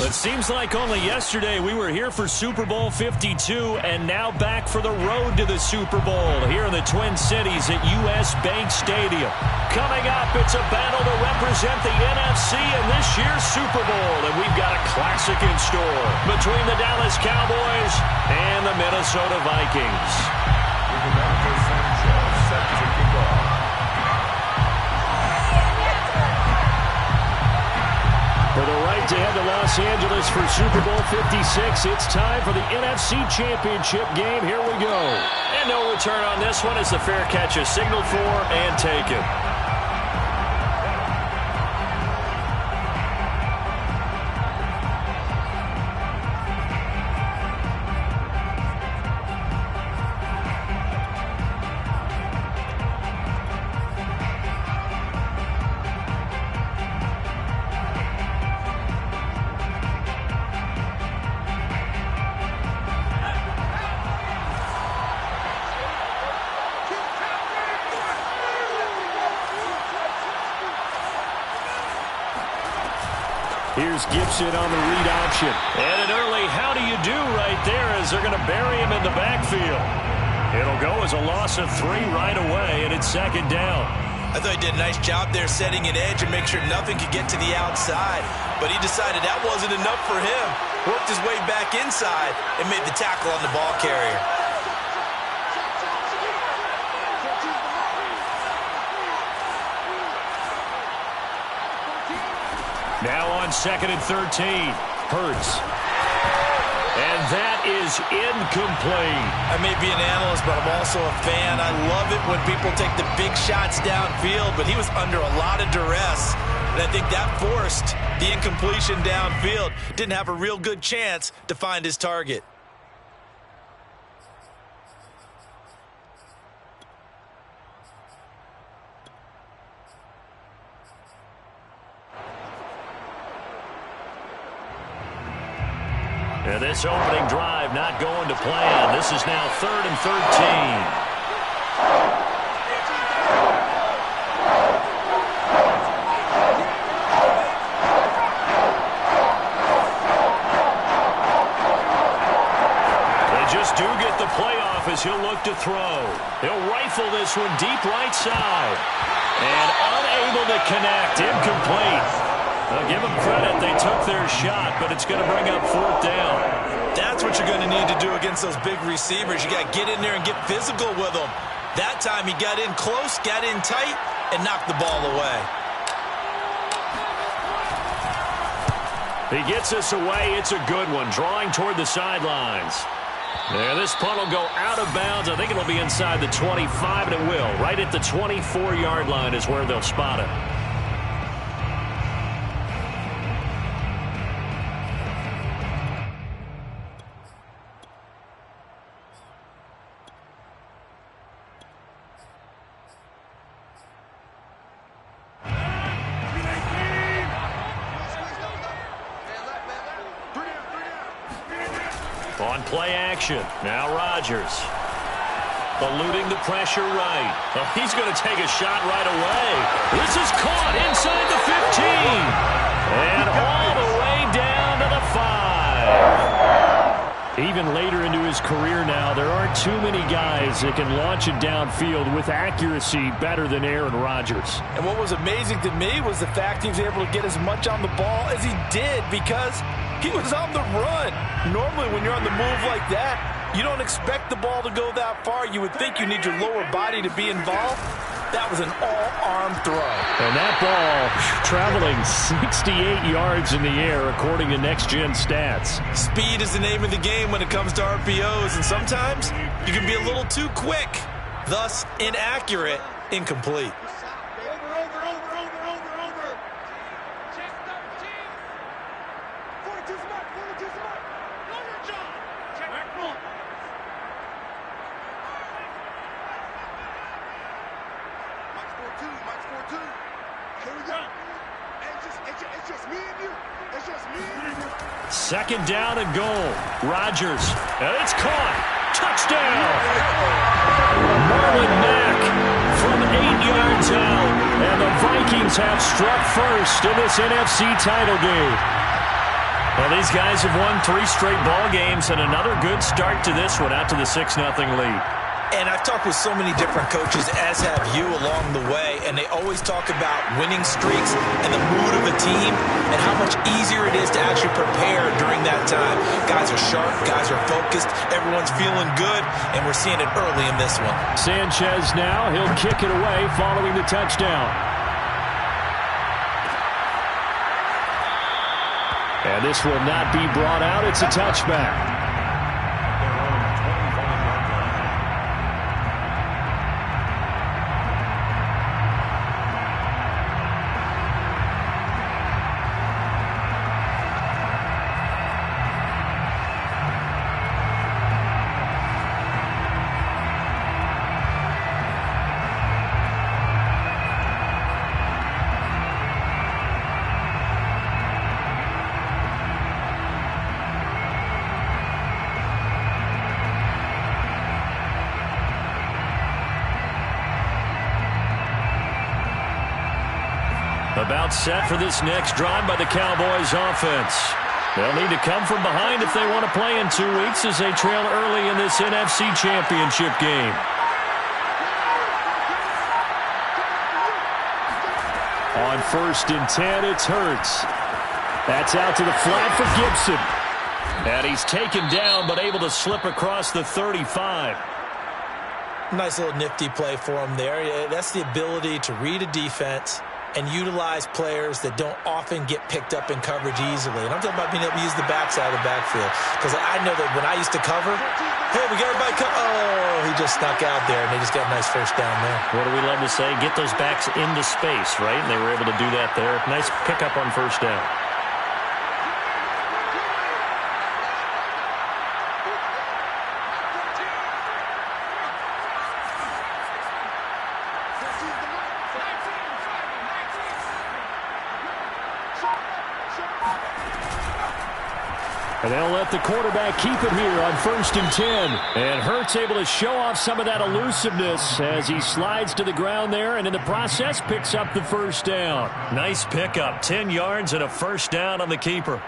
It seems like only yesterday we were here for Super Bowl 52 and now back for the road to the Super Bowl here in the Twin Cities at U.S. Bank Stadium. Coming up, it's a battle to represent the NFC in this year's Super Bowl, and we've got a classic in store between the Dallas Cowboys and the Minnesota Vikings. For the right to head to Los Angeles for Super Bowl 56, it's time for the NFC Championship game. Here we go. And no return on this one as the fair catch is signaled for and taken. Here's Gibson on the read option. And an early how do you do right there as they're going to bury him in the backfield. It'll go as a loss of 3 right away, and it's second down. I thought he did a nice job there setting an edge and make sure nothing could get to the outside. But he decided that wasn't enough for him. Worked his way back inside and made the tackle on the ball carrier. Now on 2nd and 13, Hurts. And that is incomplete. I may be an analyst, but I'm also a fan. I love it when people take the big shots downfield, but he was under a lot of duress. And I think that forced the incompletion downfield. Didn't have a real good chance to find his target. And this opening drive not going to plan. This is now 3rd and 13. They just do get the playoff as he'll look to throw. He'll rifle this one deep right side. And unable to connect. Incomplete. I'll give them credit. They took their shot, but it's going to bring up 4th down. That's what you're going to need to do against those big receivers. You got to get in there and get physical with them. That time he got in close, got in tight, and knocked the ball away. He gets us away. It's a good one. Drawing toward the sidelines. There, this punt will go out of bounds. I think it'll be inside the 25, and it will. Right at the 24-yard line is where they'll spot it. On play action, now Rodgers. Eluding the pressure right. Oh, he's going to take a shot right away. This is caught inside the 15. And all the way down to the 5. Even later into his career now, there aren't too many guys that can launch it downfield with accuracy better than Aaron Rodgers. And what was amazing to me was the fact he was able to get as much on the ball as he did because he was on the run. Normally, when you're on the move like that, you don't expect the ball to go that far. You would think you need your lower body to be involved. That was an all-arm throw. And that ball traveling 68 yards in the air, according to next-gen stats. Speed is the name of the game when it comes to RPOs, and sometimes you can be a little too quick, thus inaccurate, incomplete. Second down and goal. Rodgers. And it's caught. Touchdown. Marlon Mack from 8 yards out. And the Vikings have struck first in this NFC title game. Well, these guys have won 3 straight ball games, and another good start to this one, out to the 6-0 lead. And I've talked with so many different coaches, as have you, along the way, and they always talk about winning streaks and the mood of a team and how much easier it is to actually prepare during that time. Guys are sharp, guys are focused, everyone's feeling good, and we're seeing it early in this one. Sanchez now, he'll kick it away following the touchdown. And this will not be brought out. It's a touchback. About set for this next drive by the Cowboys offense. They'll need to come from behind if they want to play in 2 weeks as they trail early in this NFC Championship game. On 1st and 10, it's Hurts. That's out to the flat for Gibson. And he's taken down but able to slip across the 35. Nice little nifty play for him there. That's the ability to read a defense and utilize players that don't often get picked up in coverage easily. And I'm talking about being able to use the backside of the backfield. Because I know that when I used to cover, hey, we got everybody oh, he just snuck out there, and they just got a nice first down there. What do we love to say? Get those backs into space, right? And they were able to do that there. Nice pickup on first down. And they'll let the quarterback keep it here on 1st and 10. And Hurts able to show off some of that elusiveness as he slides to the ground there, and in the process picks up the first down. Nice pickup, 10 yards and a first down on the keeper.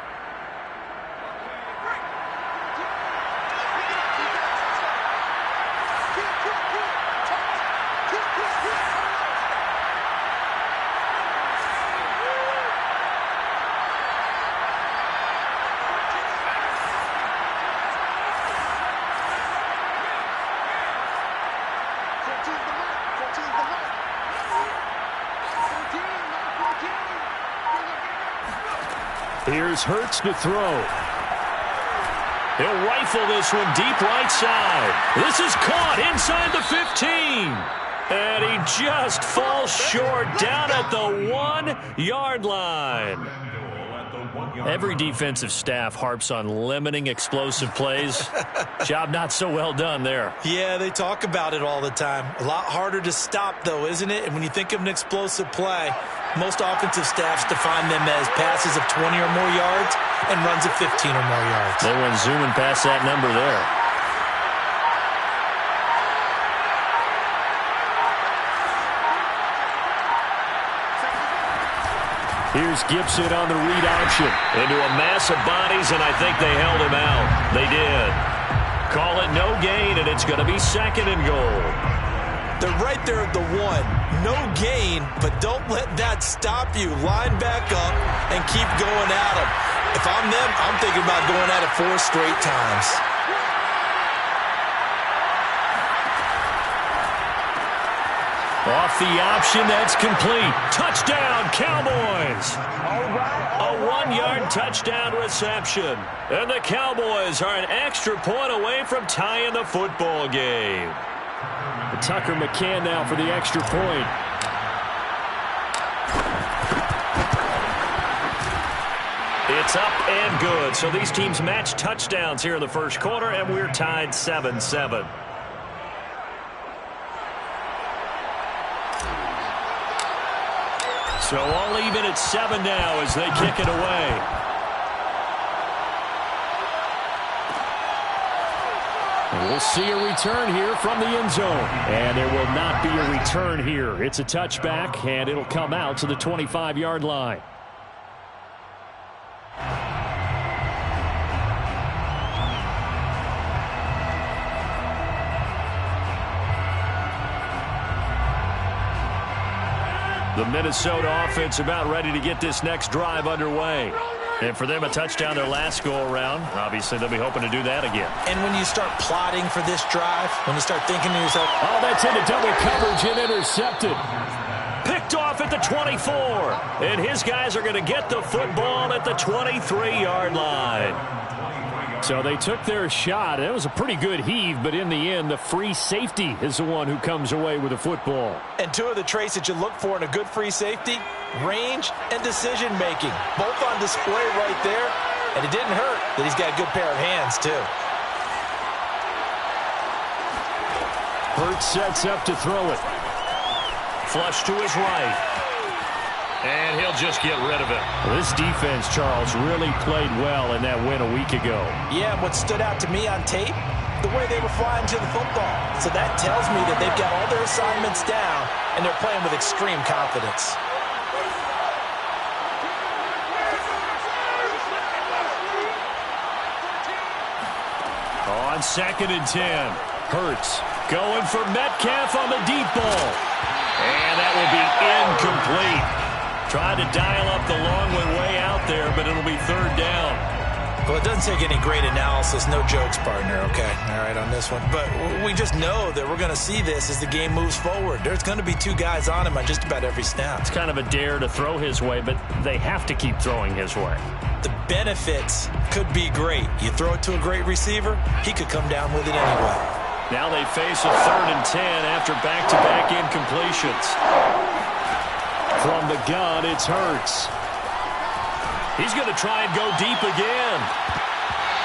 Here's Hurts to throw. He'll rifle this one deep right side. This is caught inside the 15. And he just falls short down at the 1-yard line. Every defensive staff harps on limiting explosive plays. Job not so well done there. Yeah, they talk about it all the time. A lot harder to stop, though, isn't it? And when you think of an explosive play, most offensive staffs define them as passes of 20 or more yards and runs of 15 or more yards. They went zooming past that number there. Here's Gibson on the read option. Into a mass of bodies, and I think they held him out. They did. Call it no gain, and it's going to be 2nd and goal. They're right there at the 1. No gain, but don't let that stop you. Line back up and keep going at them. If I'm them, I'm thinking about going at it 4 straight times. Off the option, that's complete. Touchdown, Cowboys. A 1-yard touchdown reception. And the Cowboys are an extra point away from tying the football game. Tucker McCann now for the extra point. It's up and good. So these teams match touchdowns here in the first quarter, and we're tied 7-7. So all even at 7 now as they kick it away. We'll see a return here from the end zone. And there will not be a return here. It's a touchback, and it'll come out to the 25-yard line. The Minnesota offense about ready to get this next drive underway. And for them, a touchdown their last go-around. Obviously, they'll be hoping to do that again. And when you start plotting for this drive, when you start thinking to yourself, oh, that's into double coverage and intercepted. Picked off at the 24. And his guys are going to get the football at the 23-yard line. So they took their shot. It was a pretty good heave, but in the end, the free safety is the one who comes away with the football. And two of the traits that you look for in a good free safety, range and decision-making. Both on display right there. And it didn't hurt that he's got a good pair of hands, too. Hurts sets up to throw it. Flush to his right. And he'll just get rid of it. Well, this defense, Charles, really played well in that win a week ago. Yeah, and what stood out to me on tape, the way they were flying to the football. So that tells me that they've got all their assignments down, and they're playing with extreme confidence. On 2nd and 10, Hurts going for Metcalf on the deep ball. And that will be incomplete. Tried to dial up the long one way out there, but it'll be 3rd down. Well, it doesn't take any great analysis. No jokes, partner, okay? All right, on this one. But we just know that we're going to see this as the game moves forward. There's going to be 2 guys on him on just about every snap. It's kind of a dare to throw his way, but they have to keep throwing his way. The benefits could be great. You throw it to a great receiver, he could come down with it anyway. Now they face a 3rd and 10 after back-to-back incompletions. From the gun, it's Hurts. He's going to try and go deep again.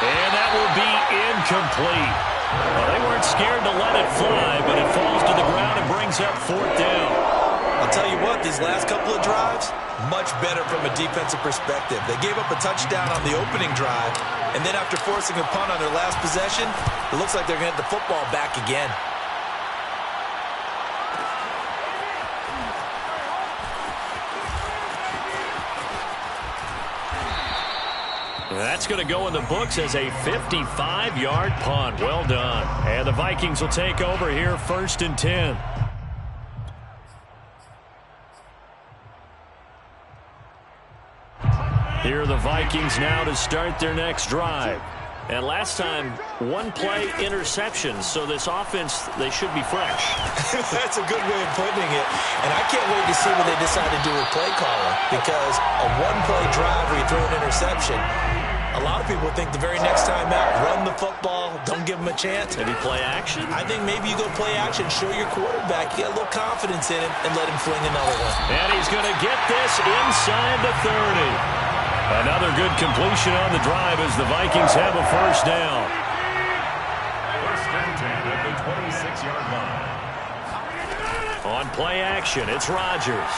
And that will be incomplete. Well, they weren't scared to let it fly, but it falls to the ground and brings up 4th down. I'll tell you what, these last couple of drives, much better from a defensive perspective. They gave up a touchdown on the opening drive, and then after forcing a punt on their last possession, it looks like they're going to get the football back again. That's going to go in the books as a 55-yard punt. Well done. And the Vikings will take over here 1st and 10. Here are the Vikings now to start their next drive. And last time, 1-play interception. So this offense, they should be fresh. That's a good way of putting it. And I can't wait to see what they decide to do with play calling. Because a 1-play drive where you throw an interception, a lot of people think the very next time out, run the football, don't give them a chance. Maybe play action? I think maybe you go play action, show your quarterback, you get a little confidence in him, and let him fling another one. And he's going to get this inside the 30. Another good completion on the drive as the Vikings have a 1st down. 1st and 10 at the 26-yard line. On play action, it's Rodgers.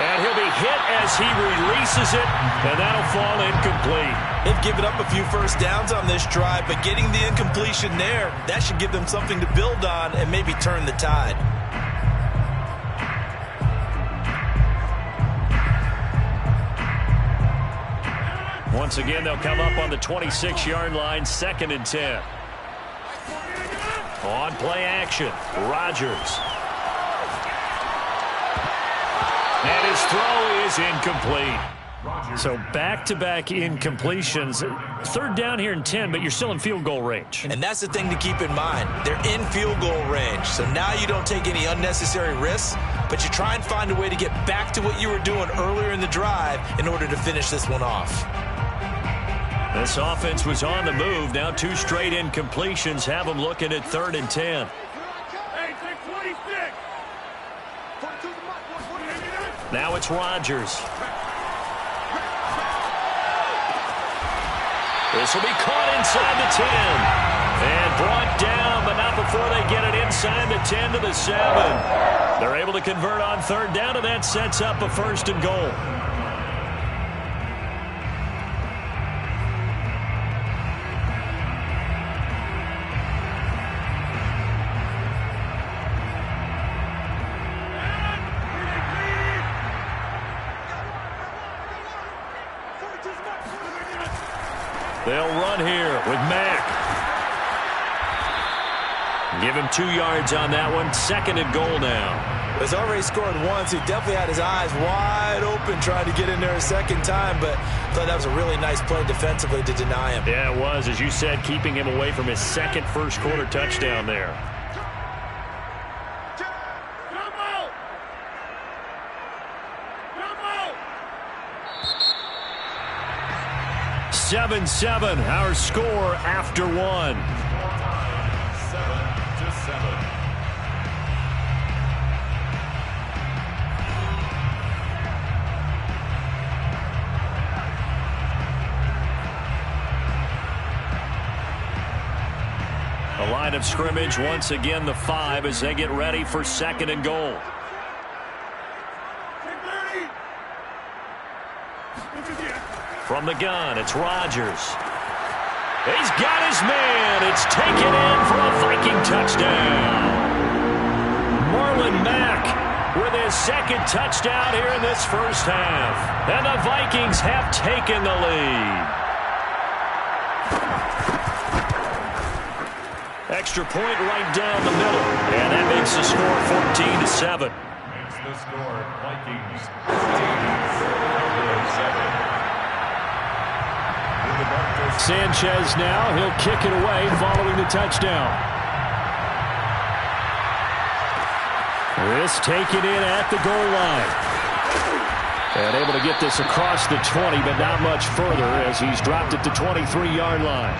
And he'll be hit as he releases it, and that'll fall incomplete. They've given up a few 1st downs on this drive, but getting the incompletion there, that should give them something to build on and maybe turn the tide. Once again, they'll come up on the 26-yard line, 2nd and 10. On play action, Rodgers. And his throw is incomplete. So back-to-back incompletions. 3rd down here and 10, but you're still in field goal range. And that's the thing to keep in mind. They're in field goal range. So now you don't take any unnecessary risks, but you try and find a way to get back to what you were doing earlier in the drive in order to finish this one off. This offense was on the move. Now 2 straight incompletions have them looking at 3rd and 10. Now it's Rodgers. This will be caught inside the 10. And brought down, but not before they get it inside the 10 to the 7. They're able to convert on 3rd down, and that sets up a 1st and goal. They'll run here with Mack. Give him 2 yards on that one. 2nd and goal now. He's already scored once. He definitely had his eyes wide open trying to get in there a second time, but I thought that was a really nice play defensively to deny him. Yeah, it was, as you said, keeping him away from his 2nd first-quarter touchdown there. 7-7, our score after 1. 7-7. The line of scrimmage, once again, the 5 as they get ready for 2nd and goal. From the gun, it's Rodgers. He's got his man. It's taken in for a Viking touchdown. Marlon Mack with his 2nd touchdown here in this first half. And the Vikings have taken the lead. Extra point right down the middle. And that makes the score 14-7. Makes the score Vikings 14-7. Sanchez now. He'll kick it away following the touchdown. This taken in at the goal line. And able to get this across the 20, but not much further as he's dropped it to 23-yard line.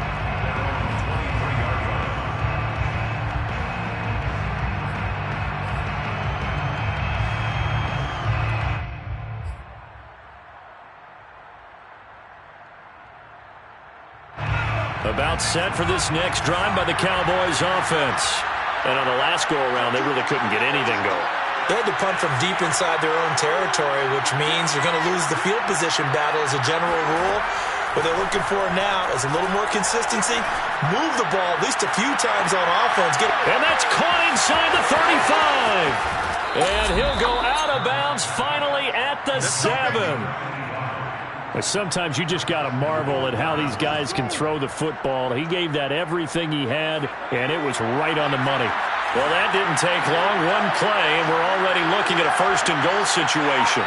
About set for this next drive by the Cowboys offense. And on the last go-around, they really couldn't get anything going. They had to punt from deep inside their own territory, which means you're going to lose the field position battle as a general rule. What they're looking for now is a little more consistency. Move the ball at least a few times on offense. And that's caught inside the 35. And he'll go out of bounds finally at the 7. But sometimes you just got to marvel at how these guys can throw the football. He gave that everything he had, and it was right on the money. Well, that didn't take long. One play, and we're already looking at a 1st and goal situation.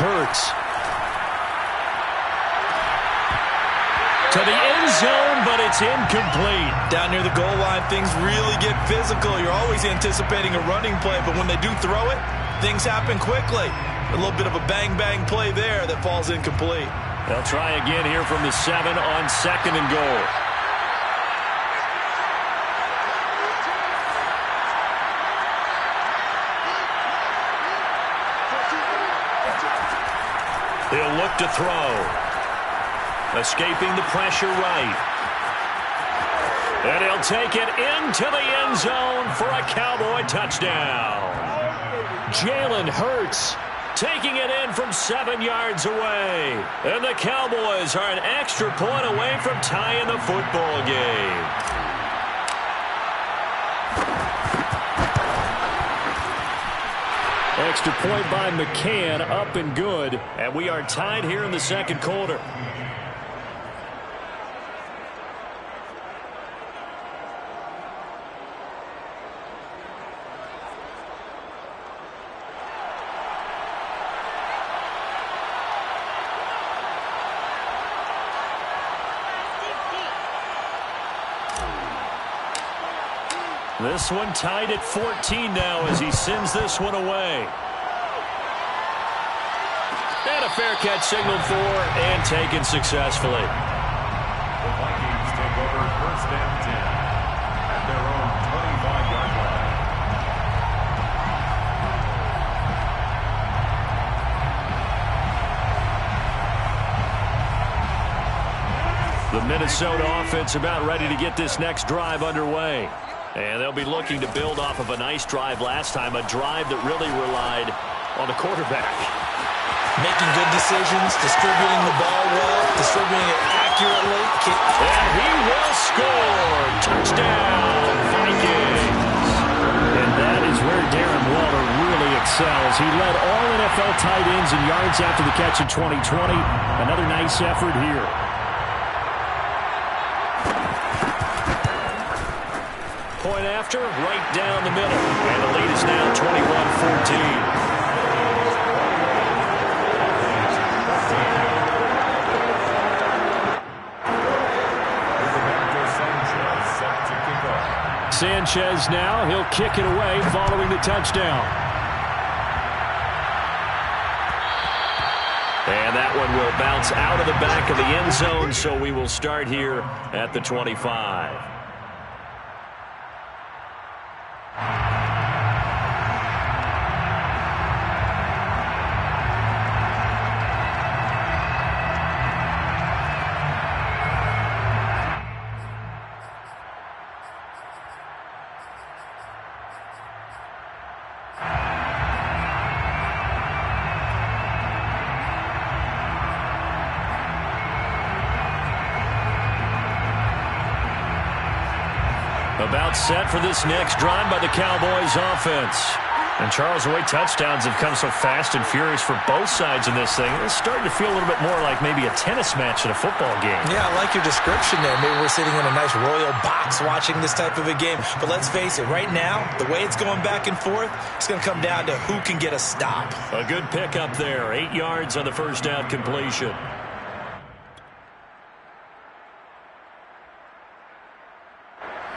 Hurts. To the end zone, but it's incomplete. Down near the goal line, things really get physical. You're always anticipating a running play, but when they do throw it, things happen quickly. A little bit of a bang-bang play there that falls incomplete. They'll try again here from the 7 on 2nd and goal. He'll look to throw. Escaping the pressure right. And he'll take it into the end zone for a Cowboy touchdown. Jalen Hurts taking it in from 7 yards away. And the Cowboys are an extra point away from tying the football game. Extra point by McCann, up and good. And we are tied here in the 2nd quarter. This one tied at 14 now as he sends this one away. And a fair catch signaled for and taken successfully. The Vikings take over 1st and 10 at their own 25-yard line. The Minnesota offense about ready to get this next drive underway. And they'll be looking to build off of a nice drive last time, a drive that really relied on the quarterback. Making good decisions, distributing the ball well, distributing it accurately. And he will score. Touchdown, Vikings. And that is where Darren Waller really excels. He led all NFL tight ends in yards after the catch in 2020. Another nice effort here. after, right down the middle. And the lead is now 21-14. Sanchez now, he'll kick it away following the touchdown. And that one will bounce out of the back of the end zone, so we will start here at the 25. About set for this next drive by the Cowboys offense. And Charles, the way touchdowns have come so fast and furious for both sides in this thing, it's starting to feel a little bit more like maybe a tennis match in a football game. Yeah, I like your description there. Maybe we're sitting in a nice royal box watching this type of a game. But let's face it, right now, the way it's going back and forth, it's going to come down to who can get a stop. A good pickup there. 8 yards on the first down completion.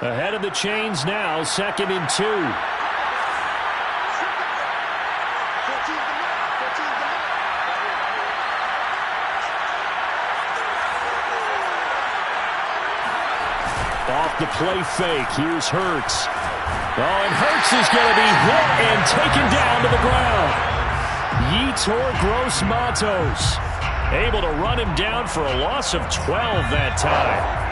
Ahead of the chains now, 2nd and 2. Off the play fake, here's Hurts. Oh, and Hurts is going to be hit and taken down to the ground. Yetur Gross-Matos able to run him down for a loss of 12 that time.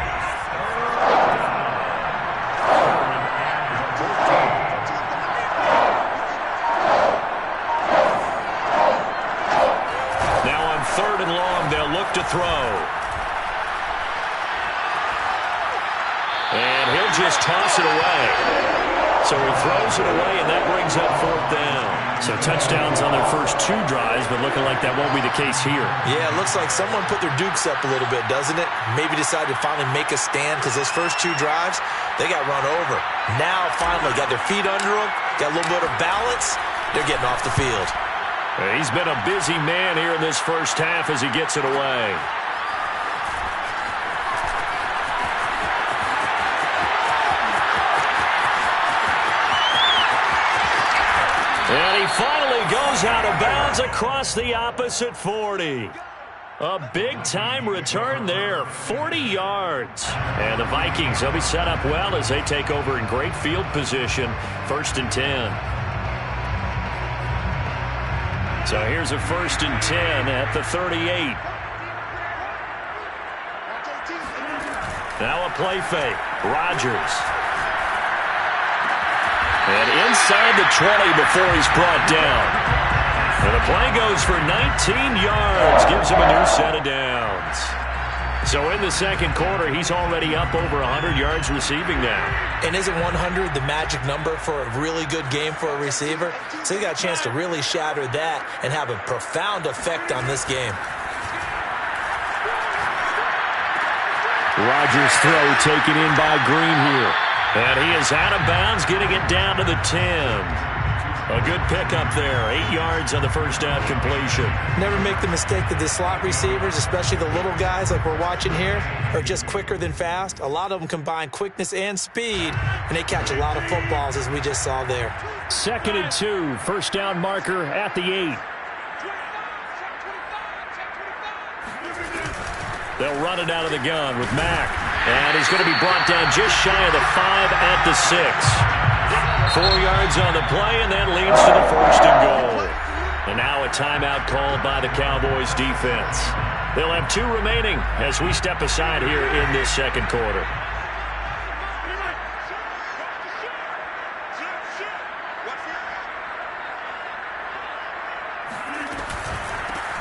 To throw. And he'll just toss it away. So he throws it away, and that brings up 4th down. So touchdowns on their first 2 drives, but looking like that won't be the case here. Yeah, it looks like someone put their dukes up a little bit, doesn't it? Maybe decided to finally make a stand because those first 2 drives, they got run over. Now, finally, got their feet under them, got a little bit of balance. They're getting off the field. He's been a busy man here in this first half as he gets it away. And he finally goes out of bounds across the opposite 40. A big-time return there, 40 yards. And the Vikings, they'll be set up well as they take over in great field position, 1st and 10. So here's a 1st and 10 at the 38. Now a play fake. Rodgers. And inside the 20 before he's brought down. And the play goes for 19 yards. Gives him a new set of downs. So in the second quarter, he's already up over 100 yards receiving now. And isn't 100 the magic number for a really good game for a receiver? So he got a chance to really shatter that and have a profound effect on this game. Rodgers' throw taken in by Green here. And he is out of bounds, getting it down to the 10. A good pickup there. 8 yards on the first down completion. Never make the mistake that the slot receivers, especially the little guys like we're watching here, are just quicker than fast. A lot of them combine quickness and speed, and they catch a lot of footballs, as we just saw there. 2nd and 2. First down marker at the 8. They'll run it out of the gun with Mack. And he's going to be brought down just shy of the 5 at the 6. 4 yards on the play, and that leads to the 1st and goal. And now a timeout called by the Cowboys defense. They'll have 2 remaining as we step aside here in this second quarter.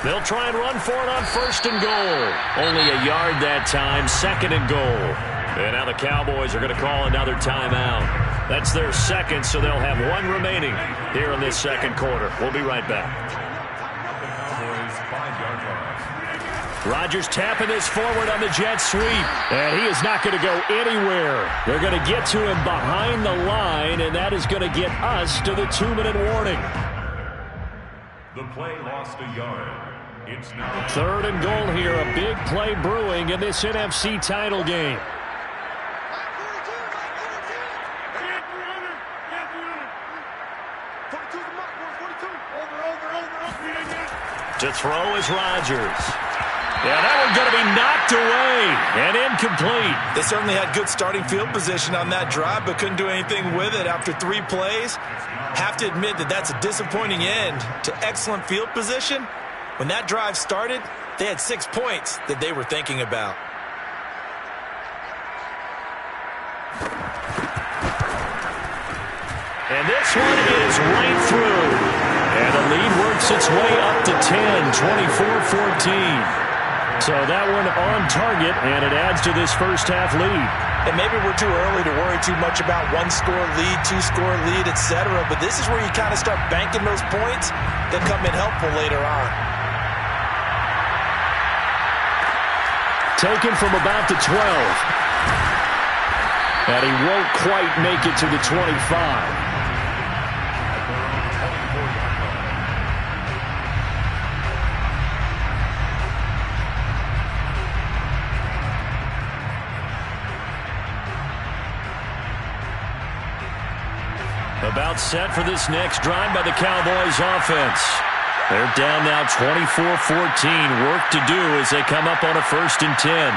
They'll try and run for it on 1st and goal. Only a yard that time, 2nd and goal. And now the Cowboys are going to call another timeout. That's their second, so they'll have 1 remaining here in this second quarter. We'll be right back. Rodgers tapping this forward on the jet sweep. And he is not going to go anywhere. They're going to get to him behind the line, and that is going to get us to the 2-minute warning. The play lost a yard. It's now 3rd and goal here. A big play brewing in this NFC title game. To throw is Rodgers. Yeah, that one's going to be knocked away and incomplete. They certainly had good starting field position on that drive, but couldn't do anything with it after 3 plays. Have to admit that that's a disappointing end to excellent field position. When that drive started, they had 6 points that they were thinking about. And this one is right through. And the lead works its way up to 10, 24-14. So that one on target, and it adds to this first half lead. And maybe we're too early to worry too much about 1-score lead, 2-score lead, etc. But this is where you kind of start banking those points that come in helpful later on. Taken from about the 12. And he won't quite make it to the 25. About set for this next drive by the Cowboys offense. They're down now 24-14. Work to do as they come up on a 1st and 10.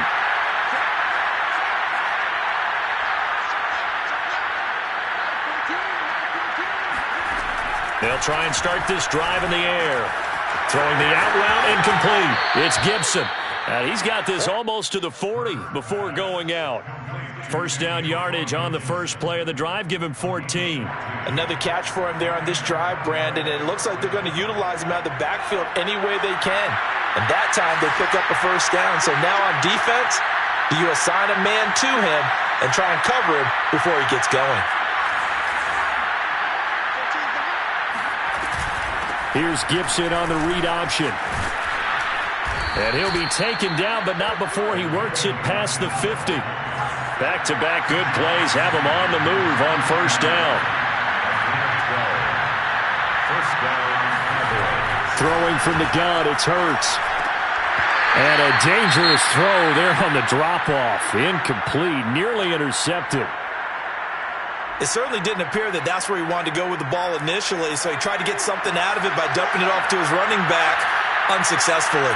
They'll try and start this drive in the air. Throwing the out route incomplete. It's Gibson. He's got this almost to the 40 before going out. 1st down yardage on the first play of the drive. Give him 14. Another catch for him there on this drive, Brandon. And it looks like they're going to utilize him out of the backfield any way they can. And that time they pick up a 1st down. So now on defense, you assign a man to him and try and cover him before he gets going. Here's Gibson on the read option. And he'll be taken down, but not before he works it past the 50. Back-to-back good plays have him on the move on 1st down. First down, Cowboys. Throwing from the gun, it's Hurts. And a dangerous throw there on the drop-off. Incomplete, nearly intercepted. It certainly didn't appear that that's where he wanted to go with the ball initially, so he tried to get something out of it by dumping it off to his running back unsuccessfully.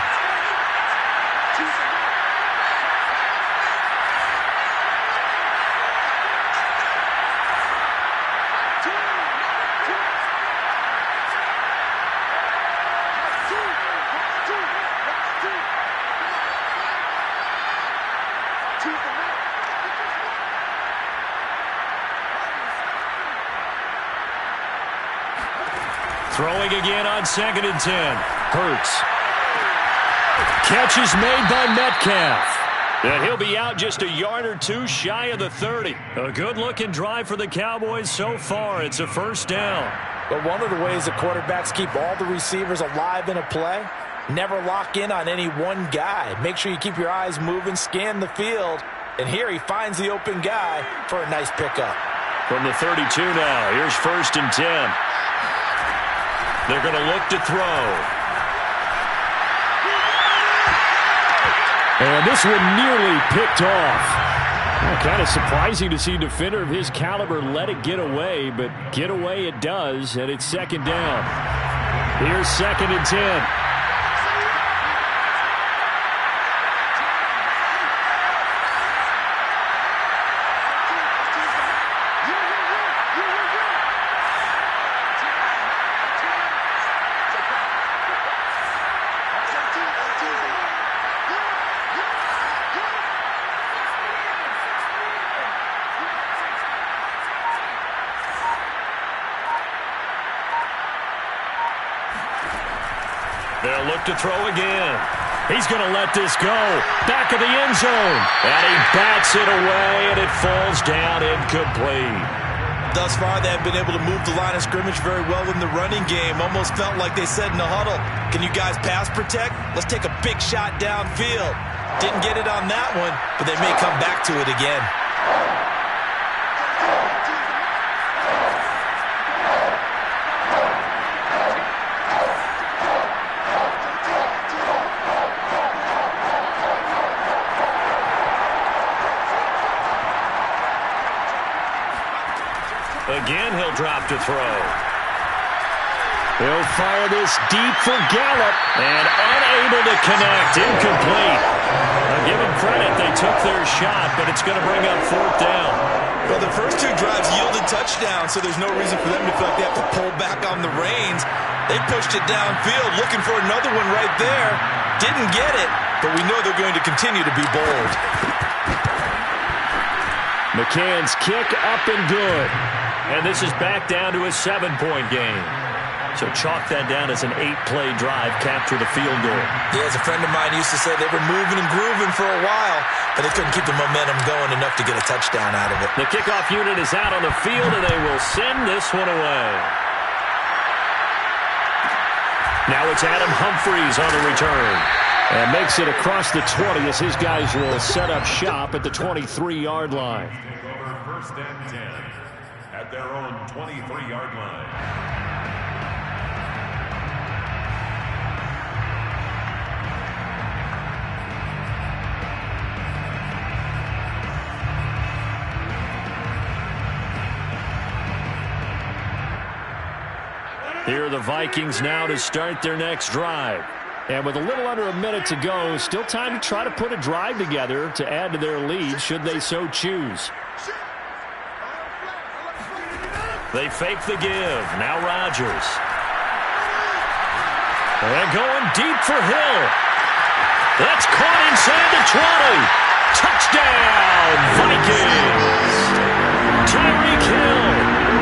Throwing again on 2nd and 10. Hurts. Catch is made by Metcalf. And he'll be out just a yard or two shy of the 30. A good-looking drive for the Cowboys so far. It's a 1st down. But one of the ways that quarterbacks keep all the receivers alive in a play, never lock in on any one guy. Make sure you keep your eyes moving, scan the field. And here he finds the open guy for a nice pickup. From the 32 now, here's 1st and 10. They're going to look to throw. And this one nearly picked off. Well, kind of surprising to see a defender of his caliber let it get away, but get away it does, and it's 2nd down. Here's 2nd and 10. They'll look to throw again. He's going to let this go. Back of the end zone. And he bats it away, and it falls down incomplete. Thus far, they have been able to move the line of scrimmage very well in the running game. Almost felt like they said in the huddle, can you guys pass protect? Let's take a big shot downfield. Didn't get it on that one, but they may come back to it again. Again, he'll drop to throw. He'll fire this deep for Gallup, and unable to connect. Incomplete. Now, give them credit. They took their shot, but it's going to bring up 4th down. Well, the first 2 drives yielded touchdowns, so there's no reason for them to feel like they have to pull back on the reins. They pushed it downfield, looking for another one right there. Didn't get it, but we know they're going to continue to be bold. McCann's kick up and good. And this is back down to a 7-point game. So chalk that down as an 8-play drive, capture the field goal. Yeah, as a friend of mine used to say, they were moving and grooving for a while, but they couldn't keep the momentum going enough to get a touchdown out of it. The kickoff unit is out on the field, and they will send this one away. Now it's Adam Humphries on the return. And makes it across the 20 as his guys will set up shop at the 23-yard line. Take over 1st and 10 at their own 23-yard line. Here are the Vikings now to start their next drive. And with a little under a minute to go, still time to try to put a drive together to add to their lead should they so choose. They fake the give. Now Rodgers. And going deep for Hill. That's caught inside the 20. Touchdown, Vikings. Tyreek Hill,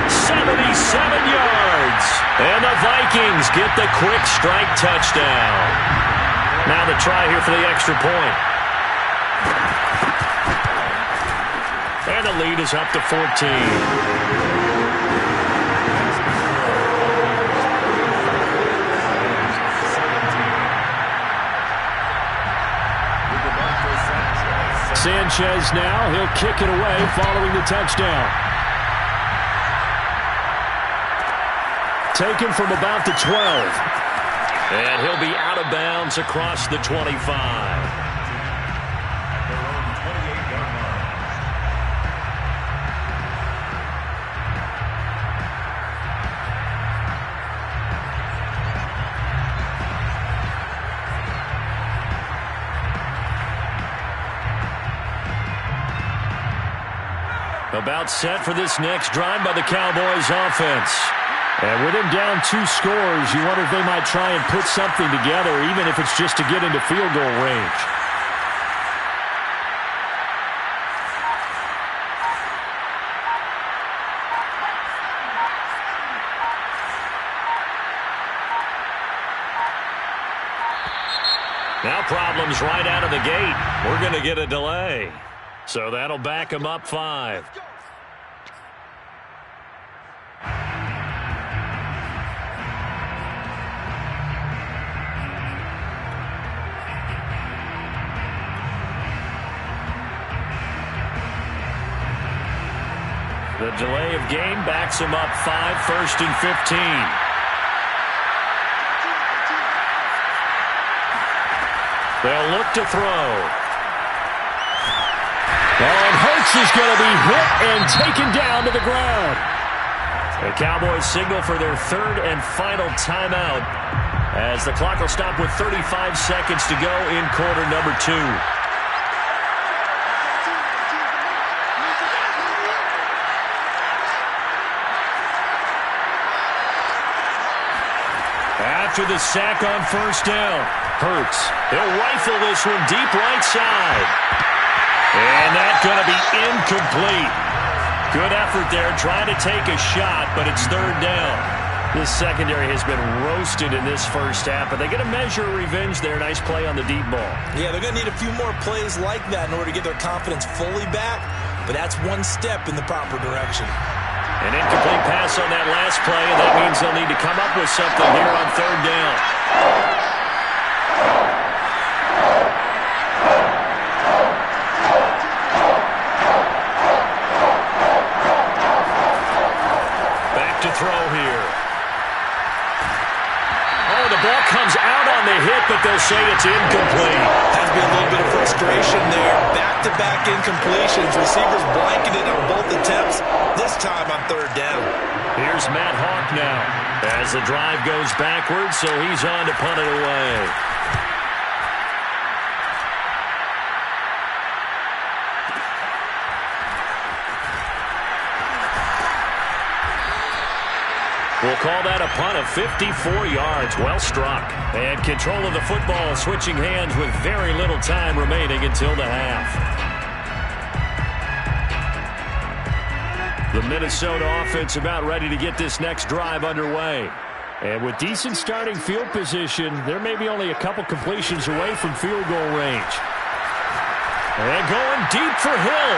77 yards. And the Vikings get the quick strike touchdown. Now the try here for the extra point. And the lead is up to 14. Sanchez now, he'll kick it away following the touchdown. Taken from about the 12. And he'll be out of bounds across the 25. About set for this next drive by the Cowboys offense. And with him down 2 scores, you wonder if they might try and put something together, even if it's just to get into field goal range. Now problems right out of the gate. We're going to get a delay. So that'll back him up 5. The delay of game backs him up 5, 1st and 15. They'll look to throw. And Hurts is going to be hit and taken down to the ground. The Cowboys signal for their 3rd and final timeout as the clock will stop with 35 seconds to go in quarter number 2. After the sack on 1st down, Hurts, he'll rifle this one deep right side. And that's going to be incomplete. Good effort there, trying to take a shot, but it's 3rd down. This secondary has been roasted in this first half, but they get a measure of revenge there. Nice play on the deep ball. Yeah, they're going to need a few more plays like that in order to get their confidence fully back, but that's one step in the proper direction. An incomplete pass on that last play, and that means they'll need to come up with something here on third down. Back to throw here. Oh, the ball comes out on the hit, but they'll say it's incomplete. Has been a little bit of frustration there. Back-to-back incompletions. Receivers blanketed on both attempts, this time on third down. Here's Matt Hawk now as the drive goes backwards, so he's on to punt it away. We'll call that a punt of 54 yards. Well struck. And control of the football, switching hands with very little time remaining until the half. The Minnesota offense about ready to get this next drive underway. And with decent starting field position, there may be only a couple completions away from field goal range. And going deep for Hill.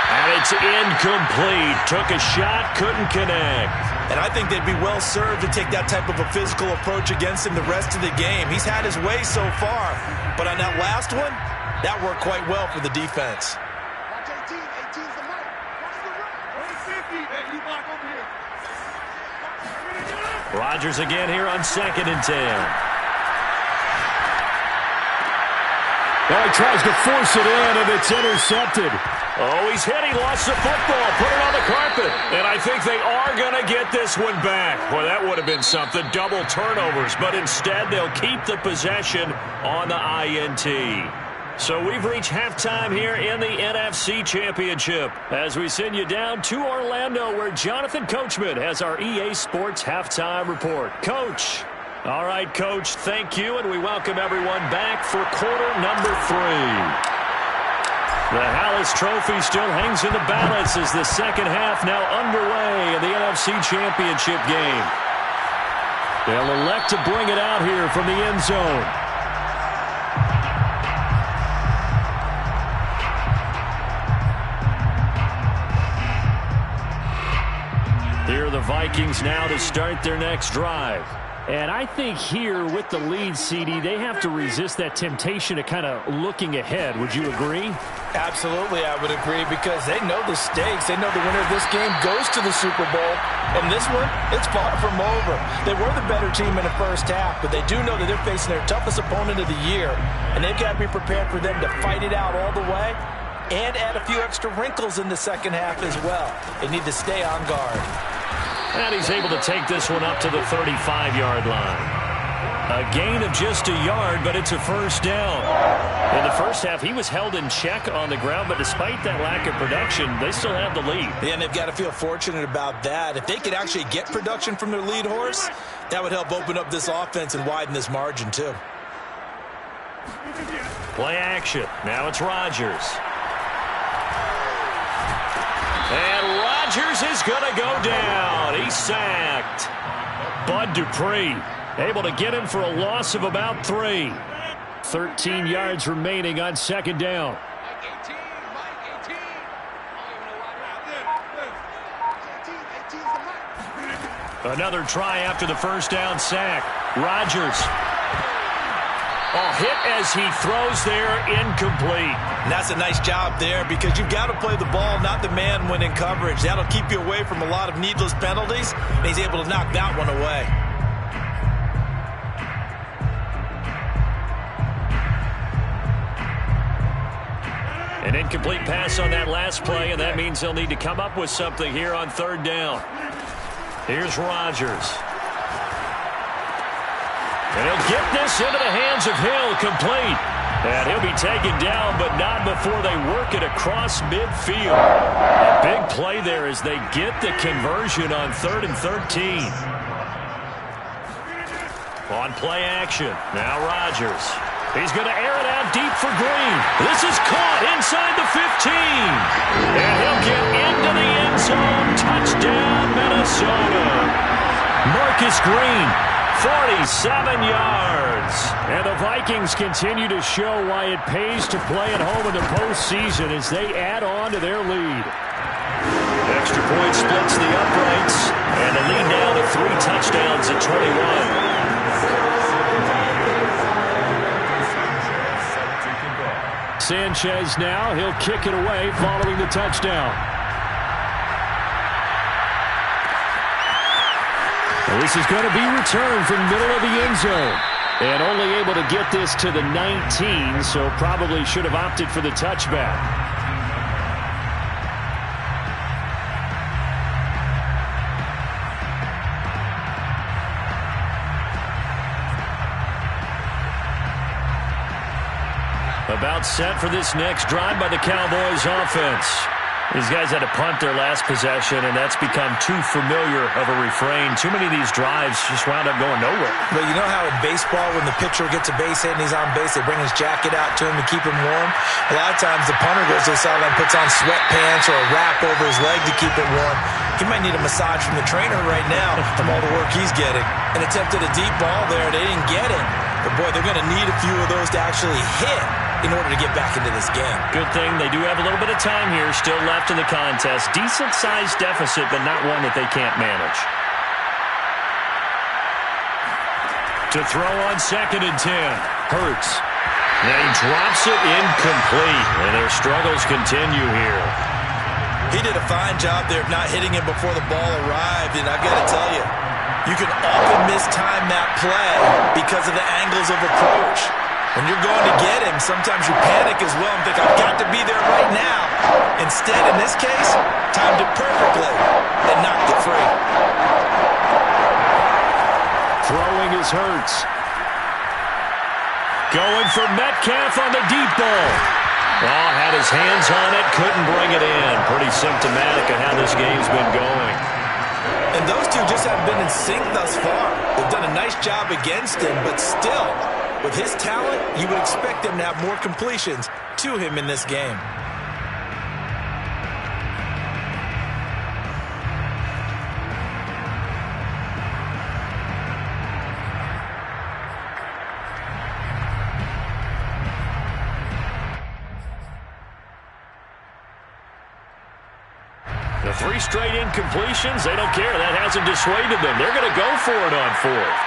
And it's incomplete. Took a shot, couldn't connect. And I think they'd be well served to take that type of a physical approach against him the rest of the game. He's had his way so far. But on that last one, that worked quite well for the defense. Rodgers again here on 2nd and 10. Now he tries to force it in, and it's intercepted. Oh, he's hit. He lost the football. Put it on the carpet. And I think they are going to get this one back. Boy, that would have been something. Double turnovers. But instead, they'll keep the possession on the INT. So we've reached halftime here in the NFC Championship as we send you down to Orlando, where Jonathan Coachman has our EA Sports Halftime Report. Coach. All right, Coach, thank you, and we welcome everyone back for quarter number 3. The Hallis Trophy still hangs in the balance as the second half now underway in the NFC Championship game. They'll elect to bring it out here from the end zone. Here are the Vikings now to start their next drive. And I think here with the lead, CD, they have to resist that temptation to kind of looking ahead. Would you agree? Absolutely, I would agree, because they know the stakes. They know the winner of this game goes to the Super Bowl. And this one, it's far from over. They were the better team in the first half, but they do know that they're facing their toughest opponent of the year. And they've got to be prepared for them to fight it out all the way and add a few extra wrinkles in the second half as well. They need to stay on guard. And he's able to take this one up to the 35-yard line. A gain of just a yard, but it's a first down. In the first half, he was held in check on the ground, but despite that lack of production, they still have the lead. Yeah, and they've got to feel fortunate about that. If they could actually get production from their lead horse, that would help open up this offense and widen this margin, too. Play action. Now it's Rodgers. And Rodgers is going to go down. He's sacked. Bud Dupree able to get him for a loss of about 3. 13 yards remaining on second down. Another try after the first down sack. Rodgers. Oh, hit as he throws there, incomplete. And that's a nice job there, because you've got to play the ball, not the man when in coverage. That'll keep you away from a lot of needless penalties, and he's able to knock that one away. An incomplete pass on that last play, and that means they'll need to come up with something here on third down. Here's Rodgers. And he'll get this into the hands of Hill, complete. And he'll be taken down, but not before they work it across midfield. A big play there as they get the conversion on 3rd and 13. On play action, now Rodgers. He's going to air it out deep for Green. This is caught inside the 15. And he'll get into the end zone. Touchdown, Minnesota. Marcus Green. 47 yards. And the Vikings continue to show why it pays to play at home in the postseason as they add on to their lead. Extra point splits the uprights, and the lead now to 3 touchdowns at 21. Sanchez now, he'll kick it away following the touchdown. Well, this is going to be returned from middle of the end zone. And only able to get this to the 19, so probably should have opted for the touchback. About set for this next drive by the Cowboys offense. These guys had to punt their last possession, and that's become too familiar of a refrain. Too many of these drives just wound up going nowhere. But you know how in baseball, when the pitcher gets a base hit and he's on base, they bring his jacket out to him to keep him warm? A lot of times the punter goes to the sideline, puts on sweatpants or a wrap over his leg to keep it warm. He might need a massage from the trainer right now from all the work he's getting. And attempted a deep ball there. They didn't get it. But, boy, they're going to need a few of those to actually hit in order to get back into this game. Good thing they do have a little bit of time here still left in the contest. Decent-sized deficit, but not one that they can't manage. To throw on 2nd and 10. Hurts. Now he drops it incomplete, and their struggles continue here. He did a fine job there of not hitting him before the ball arrived, and I've got to tell you, you can often mistime that play because of the angles of approach. When you're going to get him, sometimes you panic as well and think, I've got to be there right now. Instead, in this case, timed it perfectly and knocked it free. Throwing is Hurts. Going for Metcalf on the deep ball. Oh, had his hands on it, couldn't bring it in. Pretty symptomatic of how this game's been going. And those two just haven't been in sync thus far. They've done a nice job against him, but still, with his talent, you would expect him to have more completions to him in this game. The 3 straight incompletions, they don't care. That hasn't dissuaded them. They're going to go for it on 4th.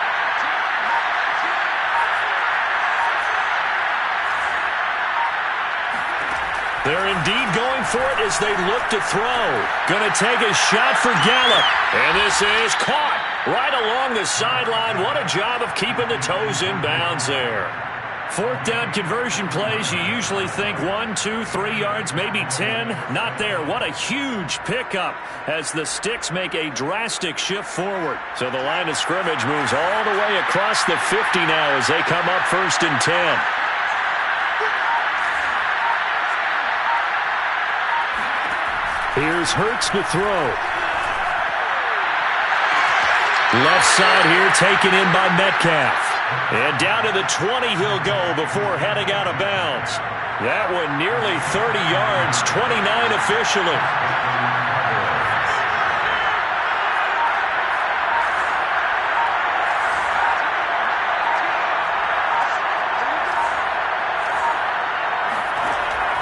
They're indeed going for it as they look to throw. Going to take a shot for Gallup. And this is caught right along the sideline. What a job of keeping the toes in bounds there. 4th down conversion plays, you usually think 1, 2, 3 yards, maybe 10. Not there. What a huge pickup as the Sticks make a drastic shift forward. So the line of scrimmage moves all the way across the 50 now as they come up 1st and 10. Here's Hurts to throw. Left side here taken in by Metcalf. And down to the 20 he'll go before heading out of bounds. That one nearly 30 yards, 29 officially.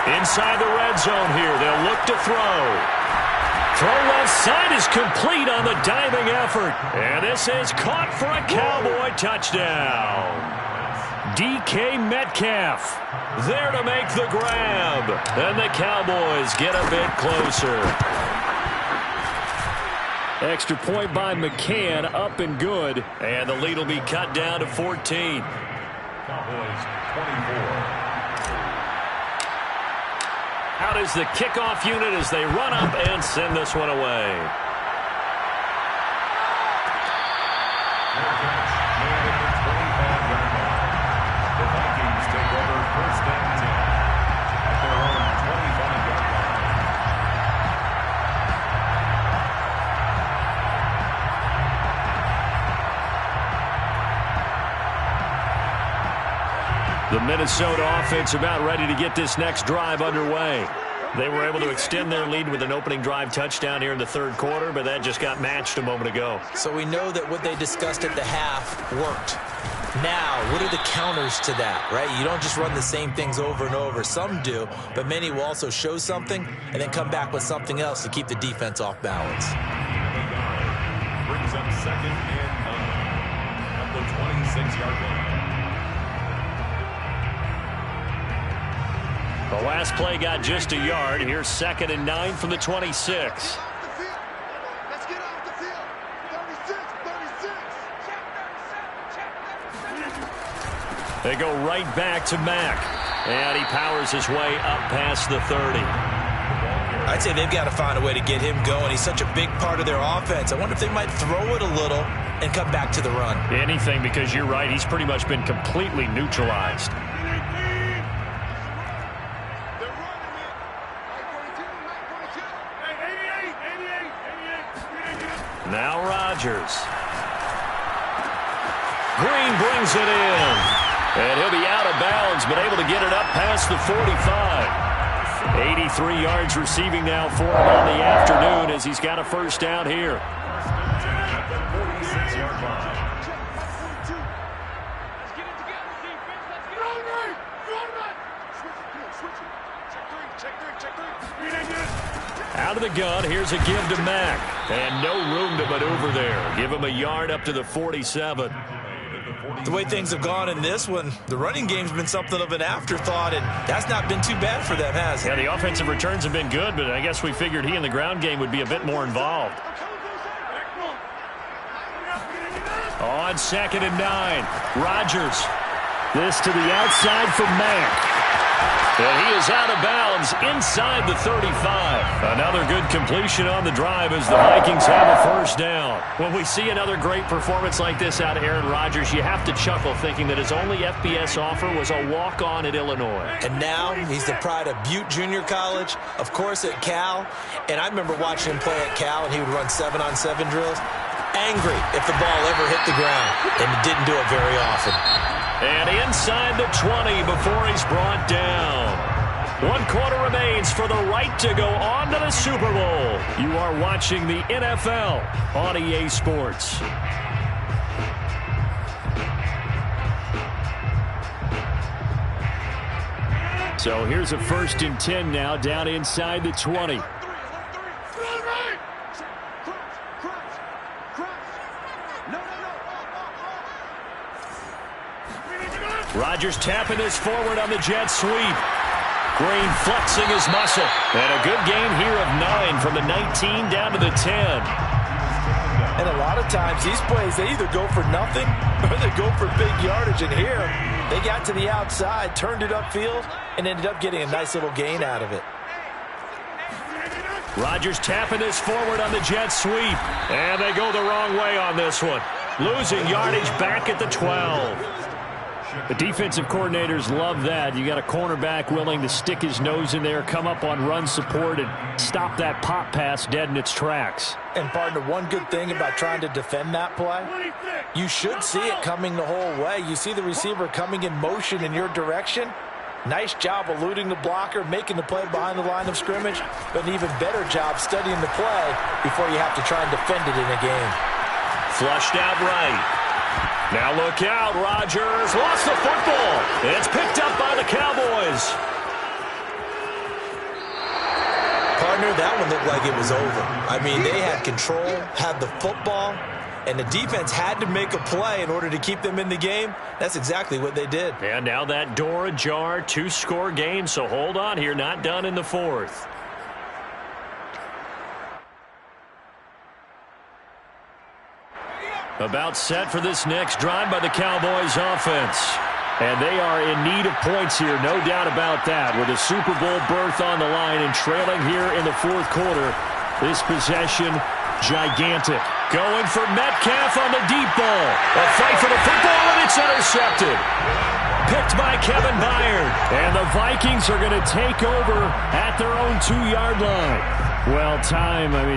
Inside the red zone here, they'll look to throw. Throw left side is complete on the diving effort. And this is caught for a Cowboy touchdown. DK Metcalf there to make the grab. And the Cowboys get a bit closer. Extra point by McCann, up and good. And the lead will be cut down to 14. Cowboys 24. Out is the kickoff unit as they run up and send this one away. The Vikings take over 1st and 10 at their own 25-yard line. The Minnesota offense about ready to get this next drive underway. They were able to extend their lead with an opening drive touchdown here in the 3rd quarter, but that just got matched a moment ago. So we know that what they discussed at the half worked. Now, what are the counters to that, right? You don't just run the same things over and over. Some do, but many will also show something and then come back with something else to keep the defense off balance. Brings up 2nd and 9 at the 26-yard line. The last play got just a yard. Here's 2nd and 9 from the 26. They go right back to Mack. And he powers his way up past the 30. I'd say they've got to find a way to get him going. He's such a big part of their offense. I wonder if they might throw it a little and come back to the run. Anything, because you're right. He's pretty much been completely neutralized. Now Rodgers. Green brings it in. And he'll be out of bounds, but able to get it up past the 45. 83 yards receiving now for him on the afternoon as he's got a first down here. Out of the gun, here's a give to Mack. And no room to maneuver there. Give him a yard up to the 47. The way things have gone in this one, the running game's been something of an afterthought, and that's not been too bad for them, has it? Yeah, the offensive returns have been good, but I guess we figured he in the ground game would be a bit more involved. On 2nd and 9, Rodgers. This to the outside for Mack. And he is out of bounds inside the 35. Another good completion on the drive as the Vikings have a first down. When we see another great performance like this out of Aaron Rodgers, you have to chuckle thinking that his only FBS offer was a walk-on at Illinois. And now he's the pride of Butte Junior College, of course at Cal. And I remember watching him play at Cal, and he would run 7-on-7 drills. Angry if the ball ever hit the ground, and he didn't do it very often. And inside the 20 before he's brought down. 1 quarter remains for the right to go on to the Super Bowl. You are watching the NFL on EA Sports. So here's a 1st and 10 now down inside the 20. Rodgers tapping this forward on the jet sweep. Green flexing his muscle. And a good gain here of 9 from the 19 down to the 10. And a lot of times these plays, they either go for nothing or they go for big yardage. And here, they got to the outside, turned it upfield, and ended up getting a nice little gain out of it. Rodgers tapping this forward on the jet sweep. And they go the wrong way on this one. Losing yardage back at the 12. The defensive coordinators love that. You got a cornerback willing to stick his nose in there, come up on run support, and stop that pop pass dead in its tracks. And, partner, one good thing about trying to defend that play, you should see it coming the whole way. You see the receiver coming in motion in your direction. Nice job eluding the blocker, making the play behind the line of scrimmage, but an even better job studying the play before you have to try and defend it in a game. Flushed out right. Now look out, Rodgers lost the football. It's picked up by the Cowboys. Partner, that one looked like it was over. I mean, they had control, had the football, and the defense had to make a play in order to keep them in the game. That's exactly what they did. And now that door ajar, 2-score game, so hold on here, not done in the 4th. About set for this next drive by the Cowboys offense. And they are in need of points here, no doubt about that. With a Super Bowl berth on the line and trailing here in the 4th quarter. This possession, gigantic. Going for Metcalf on the deep ball. A fight for the football, and it's intercepted. Picked by Kevin Byard. And the Vikings are going to take over at their own 2-yard line. Well,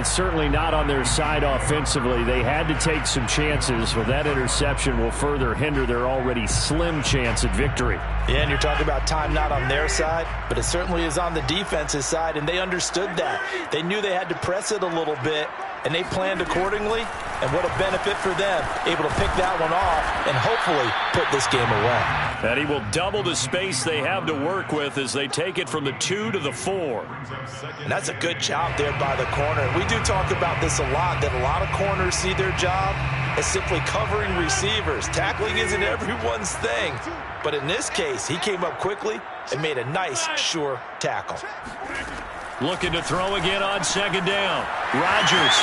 certainly not on their side offensively. They had to take some chances. Well, that interception will further hinder their already slim chance at victory. Yeah, and you're talking about time not on their side, but it certainly is on the defense's side, and they understood that. They knew they had to press it a little bit and they planned accordingly, and what a benefit for them, able to pick that one off and hopefully put this game away. And he will double the space they have to work with as they take it from the 2 to the 4. And that's a good job there by the corner. We do talk about this a lot, that a lot of corners see their job as simply covering receivers. Tackling isn't everyone's thing. But in this case, he came up quickly and made a nice, sure tackle. Looking to throw again on second down. Rodgers.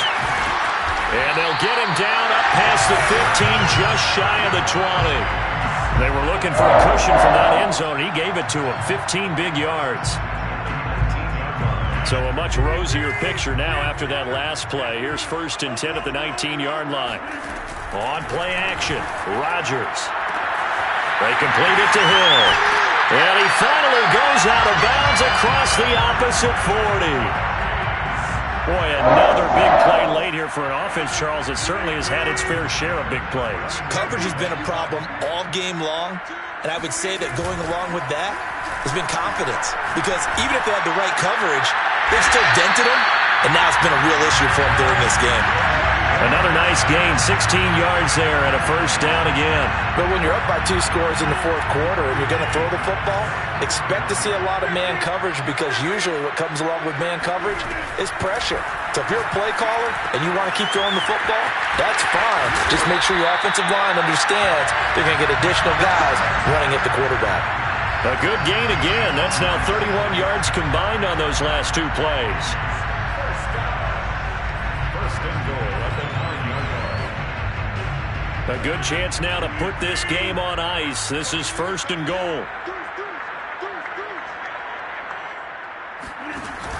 And they'll get him down up past the 15, just shy of the 20. They were looking for a cushion from that end zone. He gave it to him. 15 big yards. So a much rosier picture now after that last play. Here's 1st and 10 at the 19-yard line. On play action, Rodgers. They complete it to Hill. And he finally goes out of bounds across the opposite 40. Boy, another big play late here for an offense, Charles, that certainly has had its fair share of big plays. Coverage has been a problem all game long, and I would say that going along with that has been confidence. Because even if they had the right coverage, they've still dented them, and now it's been a real issue for them during this game. Another nice gain, 16 yards there, and a 1st down again. But when you're up by 2 scores in the 4th quarter and you're going to throw the football, expect to see a lot of man coverage, because usually what comes along with man coverage is pressure. So if you're a play caller and you want to keep throwing the football, that's fine. Just make sure your offensive line understands they're going to get additional guys running at the quarterback. A good gain again. That's now 31 yards combined on those last 2 plays. First and goal at the 9-yard line. A good chance now to put this game on ice. This is 1st and goal.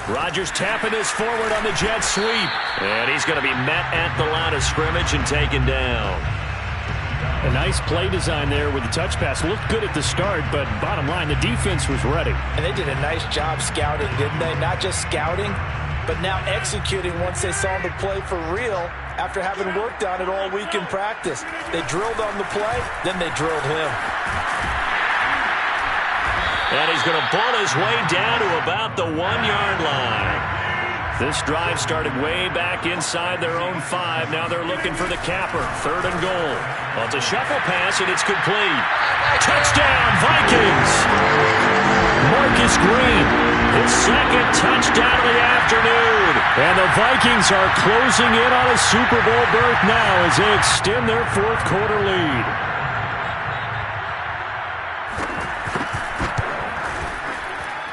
Rodgers tapping this forward on the jet sweep. And he's going to be met at the line of scrimmage and taken down. A nice play design there with the touch pass. Looked good at the start, but bottom line, the defense was ready. And they did a nice job scouting, didn't they? Not just scouting, but now executing once they saw the play for real after having worked on it all week in practice. They drilled on the play, then they drilled him. And he's going to bull his way down to about the 1-yard line. This drive started way back inside their own 5. Now they're looking for the capper. 3rd and goal. Well, it's a shuffle pass, and it's complete. Touchdown, Vikings! Marcus Green, his 2nd touchdown of the afternoon. And the Vikings are closing in on a Super Bowl berth now as they extend their 4th quarter lead.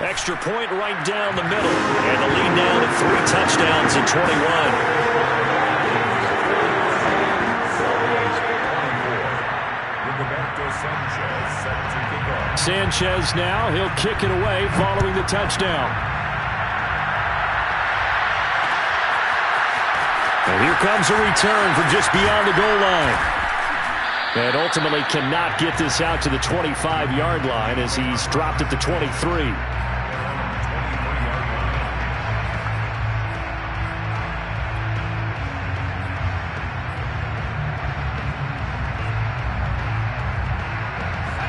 Extra point right down the middle. And the lead now to 3 touchdowns at 21. Sanchez now, he'll kick it away following the touchdown. And here comes a return from just beyond the goal line. And ultimately cannot get this out to the 25-yard line as he's dropped at the 23.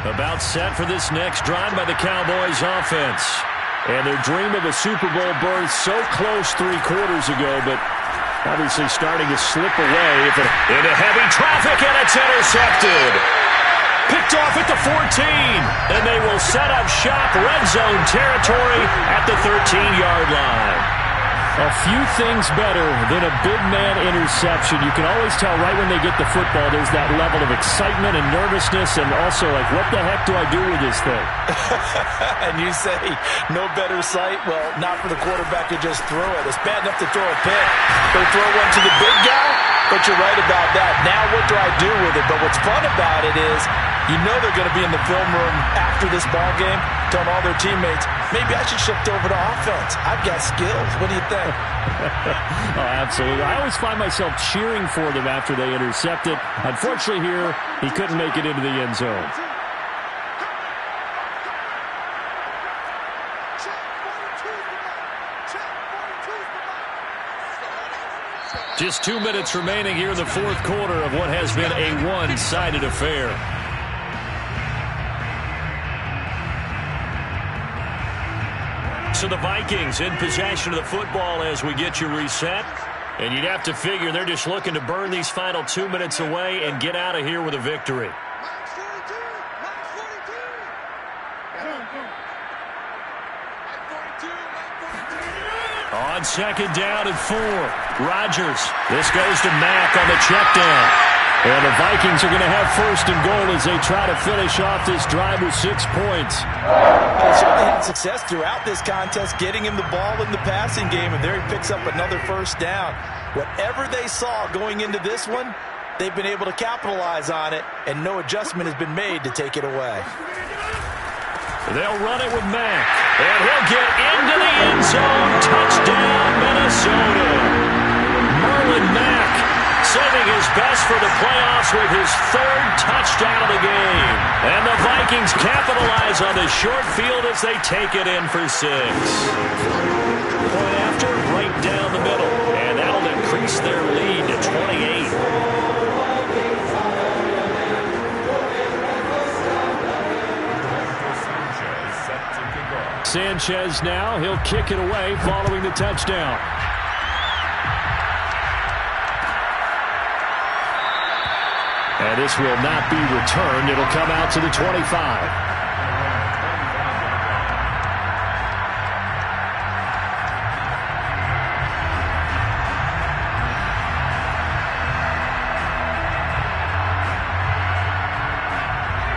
About set for this next drive by the Cowboys offense. And their dream of a Super Bowl berth so close 3 quarters ago, but obviously starting to slip away. Into heavy traffic, and it's intercepted. Picked off at the 14. And they will set up shop, red zone territory at the 13-yard line. A few things better than a big man interception. You can always tell right when they get the football, there's that level of excitement and nervousness, and also like, what the heck do I do with this thing? And you say, no better sight? Well, not for the quarterback to just throw it. It's bad enough to throw a pick. They throw one to the big guy, but you're right about that. Now what do I do with it? But what's fun about it is, you know they're going to be in the film room after this ball game, telling all their teammates, maybe I should shift over to offense. I've got skills. What do you think? Oh, absolutely. I always find myself cheering for them after they intercept it. Unfortunately here, he couldn't make it into the end zone. Just 2 minutes remaining here in the 4th quarter of what has been a one-sided affair. So the Vikings in possession of the football as we get you reset. And you'd have to figure they're just looking to burn these final 2 minutes away and get out of here with a victory. On second down and 4, Rodgers. This goes to Mack on the check down. And the Vikings are going to have first and goal as they try to finish off this drive with 6 points. They certainly had success throughout this contest, getting him the ball in the passing game, and there he picks up another first down. Whatever they saw going into this one, they've been able to capitalize on it, and no adjustment has been made to take it away. They'll run it with Mack, and he'll get into the end zone. Touchdown, Minnesota. Marlon Mack saving his best for the playoffs with his 3rd touchdown of the game. And the Vikings capitalize on the short field as they take it in for 6. Point after, right down the middle. And that'll increase their lead to 28. Sanchez now, he'll kick it away following the touchdown. And this will not be returned. It'll come out to the 25.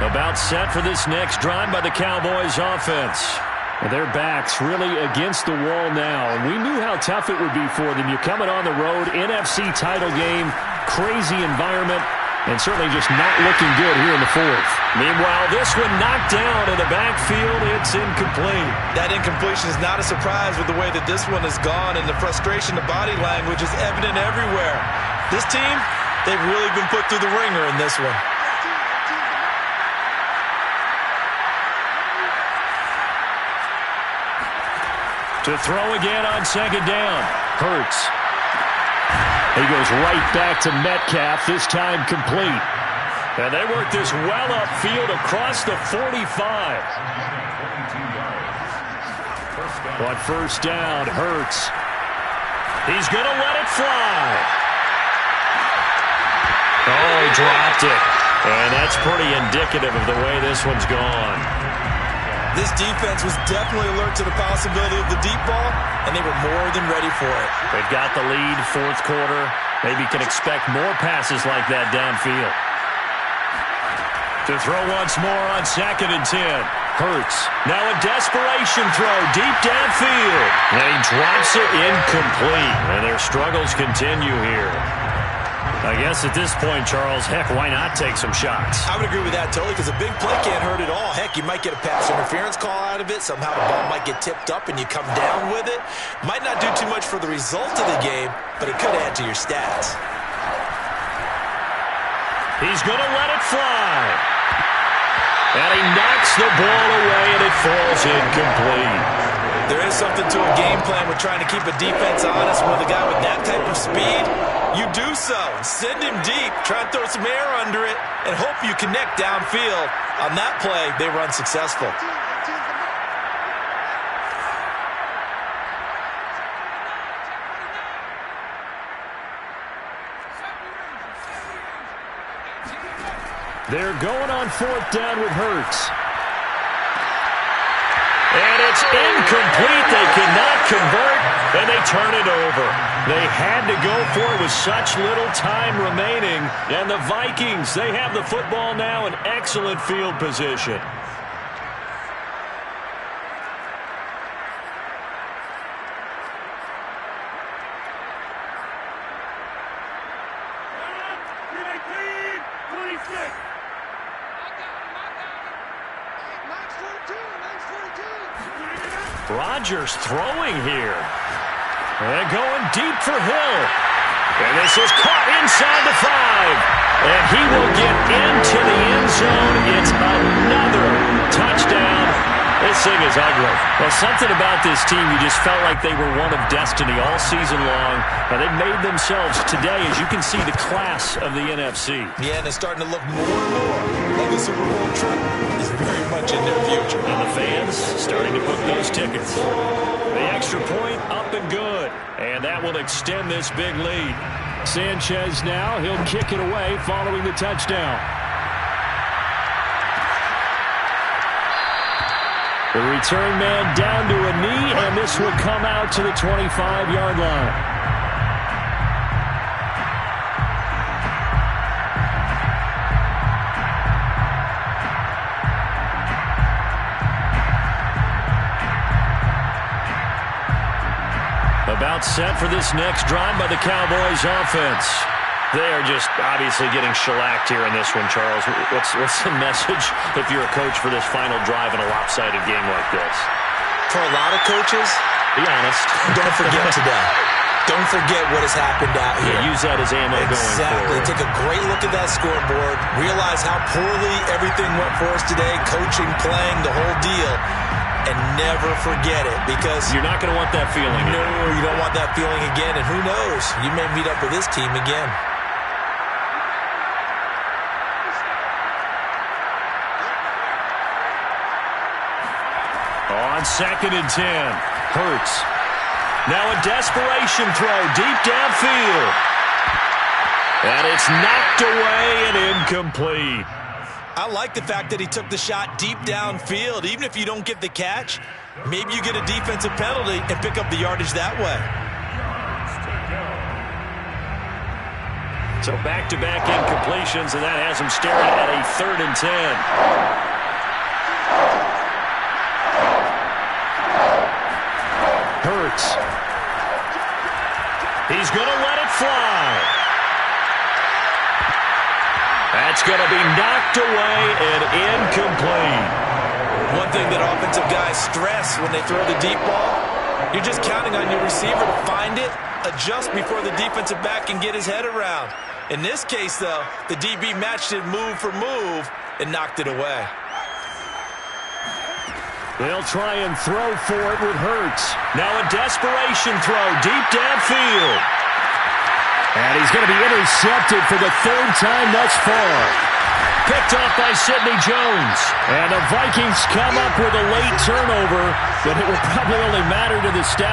About set for this next drive by the Cowboys offense. Their backs really against the wall now. And we knew how tough it would be for them. You're coming on the road, NFC title game, crazy environment, and certainly just not looking good here in the 4th. Meanwhile, this one knocked down in the backfield. It's incomplete. That incompletion is not a surprise with the way that this one has gone, and the frustration, the body language is evident everywhere. This team, they've really been put through the ringer in this one. To throw again on second down. Hurts. He goes right back to Metcalf, this time complete. And they work this well upfield across the 45. On first down, Hurts. He's going to let it fly. Oh, he dropped it. And that's pretty indicative of the way this one's gone. This defense was definitely alert to the possibility of the deep ball, and they were more than ready for it. They've got the lead, 4th quarter. Maybe can expect more passes like that downfield. To throw once more on second and 10. Hurts. Now a desperation throw deep downfield. And he drops it incomplete. And their struggles continue here. I guess at this point, Charles, heck, why not take some shots? I would agree with that totally, because a big play can't hurt at all. Heck, you might get a pass interference call out of it. Somehow the ball might get tipped up and you come down with it. Might not do too much for the result of the game, but it could add to your stats. He's going to let it fly. And he knocks the ball away, and it falls incomplete. There is something to a game plan with trying to keep a defense honest with a guy with that type of speed. You do so. Send him deep. Try and throw some air under it and hope you connect downfield. On that play, they were unsuccessful. They're going on 4th down with Hurts. And it's incomplete. They cannot convert, and they turn it over. They had to go for it with such little time remaining. And the Vikings, they have the football now in excellent field position. Rodgers throwing here. And going deep for Hill. And this is caught inside the 5. And he will get into the end zone. It's another touchdown. This passing is ugly. Well, something about this team, you just felt like they were one of destiny all season long. Now, they've made themselves today, as you can see, the class of the NFC. Yeah, and it's starting to look more and more like the Super Bowl trip is very much in their future. And the fans starting to book those tickets. The extra point up and good. And that will extend this big lead. Sanchez now, he'll kick it away following the touchdown. The return man down to a knee, and this will come out to the 25-yard line. About set for this next drive by the Cowboys offense. They are just obviously getting shellacked here in this one, Charles. What's the message if you're a coach for this final drive in a lopsided game like this? For a lot of coaches, be honest. Don't forget today. Don't forget what has happened out here. Yeah, use that as ammo going forward. Take a great look at that scoreboard. Realize how poorly everything went for us today. Coaching, playing, the whole deal. And never forget it, because you're not going to want that feeling. No, you don't want that feeling again. And who knows? You may meet up with this team again. On 2nd and 10, Hurts. Now a desperation throw deep downfield. And it's knocked away and incomplete. I like the fact that he took the shot deep downfield. Even if you don't get the catch, maybe you get a defensive penalty and pick up the yardage that way. So back-to-back incompletions, and that has him staring at a 3rd and 10. Hurts. He's going to let it fly. That's going to be knocked away and incomplete. One thing that offensive guys stress when they throw the deep ball, you're just counting on your receiver to find it, adjust before the defensive back can get his head around. In this case, though, the DB matched it move for move and knocked it away. They'll try and throw for it with Hurts. Now a desperation throw deep downfield. And he's going to be intercepted for the 3rd time thus far. Picked off by Sidney Jones. And the Vikings come up with a late turnover, but it will probably only matter to the stat.